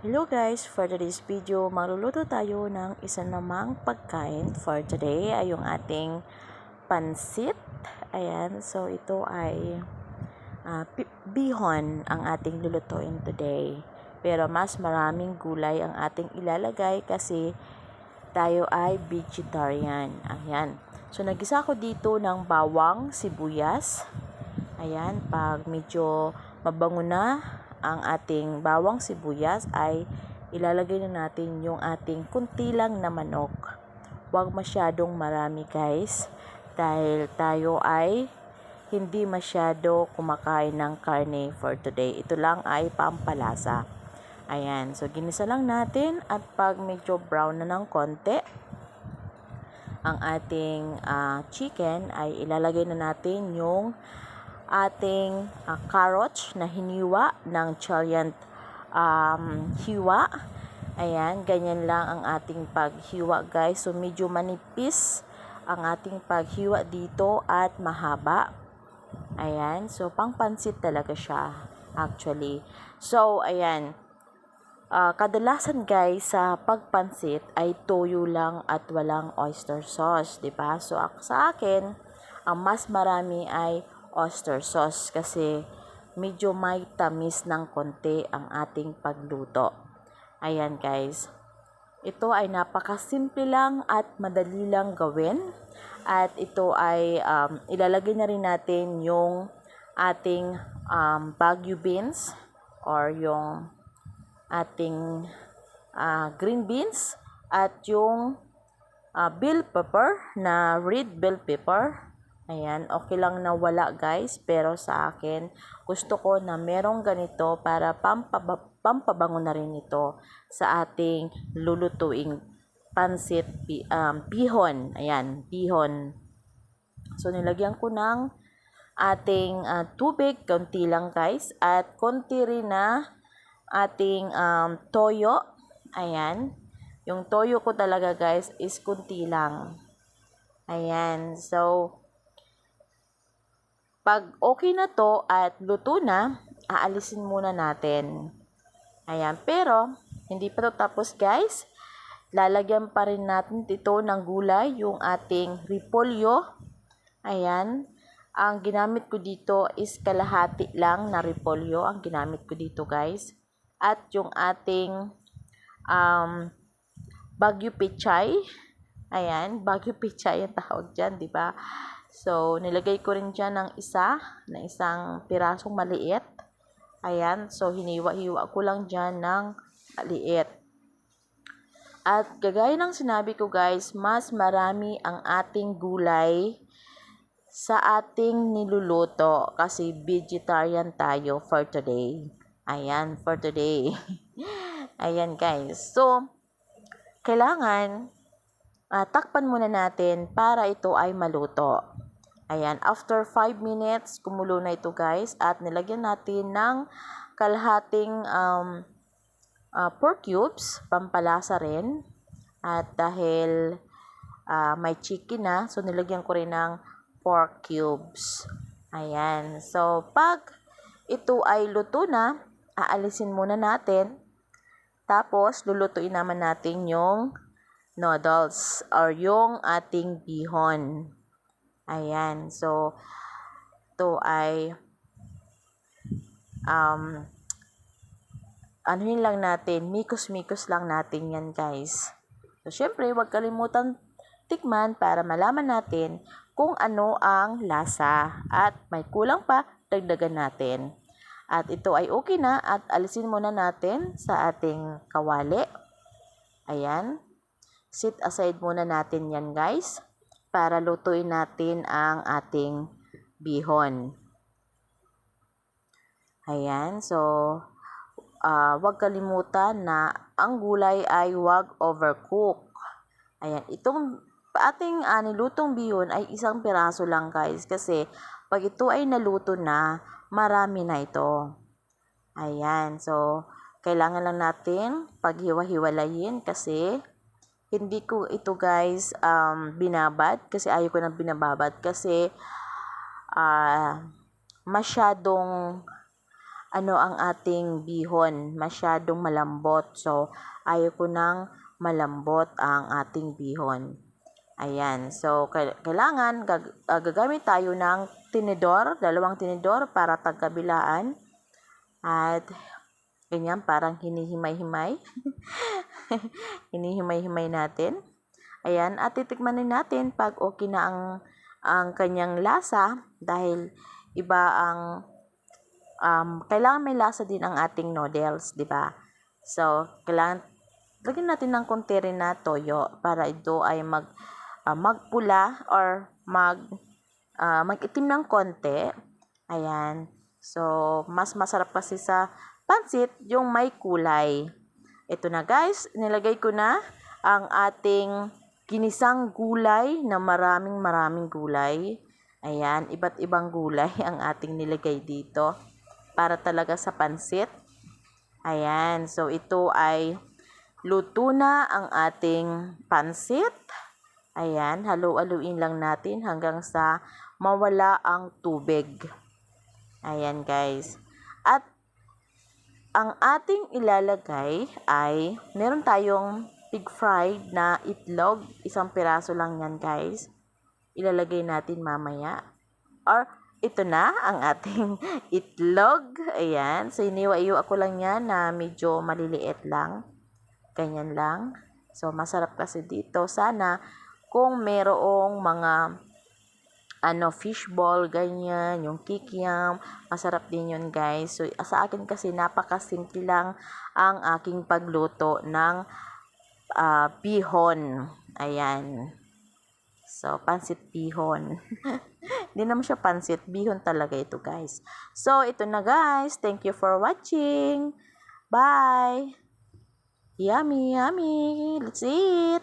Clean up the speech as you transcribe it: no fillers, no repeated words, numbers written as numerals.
Hello guys, for today's video, magluluto tayo ng isa namang pagkain for today ay yung ating pansit. Ayan, so ito ay bihon ang ating lulutuin today. Pero mas maraming gulay ang ating ilalagay kasi tayo ay vegetarian. Ayan, so nagisa ko dito ng bawang, sibuyas. Ayan, pag medyo mabango na ang ating bawang sibuyas ay ilalagay na natin yung ating kunti lang na manok. Huwag masyadong marami guys dahil tayo ay hindi masyado kumakain ng karne for today. Ito lang ay pampalasa. Ayan, so ginisa lang natin at pag medyo brown na ng konti ang ating chicken ay ilalagay na natin yung ating carrots na hiniwa ng giant hiwa. Ayan, ganyan lang ang ating paghiwa guys. So medyo manipis ang ating paghiwa dito at mahaba. Ayan, so pangpansit talaga siya actually. So ayan, kadalasan guys sa pagpansit ay toyo lang at walang oyster sauce, 'di ba? So sa akin, ang mas marami ay oyster sauce kasi medyo may tamis ng konti ang ating pagluto. Ayan guys. Ito ay napakasimple lang at madali lang gawin. At ito ay ilalagay na rin natin yung ating Baguio beans or yung ating green beans at yung bell pepper na red bell pepper. Ayan, okay lang na wala guys, pero sa akin, gusto ko na merong ganito para pampabango na rin ito sa ating lulutuing pansit bihon. Ayan, bihon. So, nilagyan ko ng ating tubig, konti lang guys, at konti rin na ating toyo. Ayan, yung toyo ko talaga guys is konti lang. Ayan, so pag okay na to at luto na, aalisin muna natin. Ayan, pero hindi pa to tapos guys. Lalagyan pa rin natin ito ng gulay, yung ating repolyo. Ayan, ang ginamit ko dito is kalahati lang na repolyo ang ginamit ko dito guys. At yung ating Baguio pechay. Ayan, Baguio pechay ang tawag dyan, di ba? So, nilagay ko rin dyan ng isang pirasong maliit. Ayan, so hiniwa-hiwa ko lang dyan ng maliit. At gagaya ng sinabi ko guys, mas marami ang ating gulay sa ating niluluto kasi vegetarian tayo for today. Ayan, for today. Ayan guys, so kailangan takpan muna natin para ito ay maluto. Ayan, after 5 minutes, kumulo na ito guys at nilagyan natin ng kalahating pork cubes, pampalasa rin. At dahil may chicken na, so nilagyan ko rin ng pork cubes. Ayan, so pag ito ay luto na, aalisin muna natin. Tapos, lulutuin naman natin yung noodles or yung ating bihon. Ayan, so ito ay anuhin lang natin, mikos-mikos lang natin yan guys. So syempre, huwag kalimutan tikman para malaman natin kung ano ang lasa at may kulang pa, dagdagan natin. At ito ay okay na at alisin muna natin sa ating kawali. Ayan. Sit aside muna natin yan guys para lutuin natin ang ating bihon. Ayan, so huwag kalimutan na ang gulay ay huwag overcook. Ayan, itong ating nilutong bihon ay isang piraso lang guys kasi pag ito ay naluto na, marami na ito. Ayan, so kailangan lang natin paghiwa-hiwalayin kasi hindi ko ito guys binabad kasi ayaw ko nang binababad kasi masyadong ang ating bihon, masyadong malambot. So, ayaw ko ng malambot ang ating bihon. Ayan. So, kailangan gagamit tayo ng tinidor, 2 tinidor para tagkabilaan. At ganyan, parang hinihimay-himay. Hinihimay-himay natin. Ayan. At titikman din natin pag okay na ang kanyang lasa dahil iba ang kailangan may lasa din ang ating noodles, di ba? So, kailangan lagyan natin ng konti rin na toyo para ito ay magpula or mag-itim ng konti. Ayan. So, mas masarap kasi sa pansit yung may kulay. Ito na guys, nilagay ko na ang ating ginisang gulay na maraming gulay. Ayan, iba't ibang gulay ang ating nilagay dito para talaga sa pansit. Ayan, so ito ay luto na ang ating pansit. Ayan, halu-haluin lang natin hanggang sa mawala ang tubig. Ayan guys. At ang ating ilalagay ay meron tayong pig fried na itlog. 1 piraso lang yan guys. Ilalagay natin mamaya. Or ito na ang ating itlog. Ayan. So, iniwa-iwa ko lang yan na medyo maliliit lang. Ganyan lang. So, masarap kasi dito. Sana kung merong mga fishball, ganyan, yung kikiam, masarap din yun guys. So, sa akin kasi napakasimple lang ang aking pagluto ng bihon. Ayan. So, pansit bihon. Hindi naman siya pansit, bihon talaga ito guys. So, ito na guys. Thank you for watching. Bye! Yummy, yummy. Let's eat!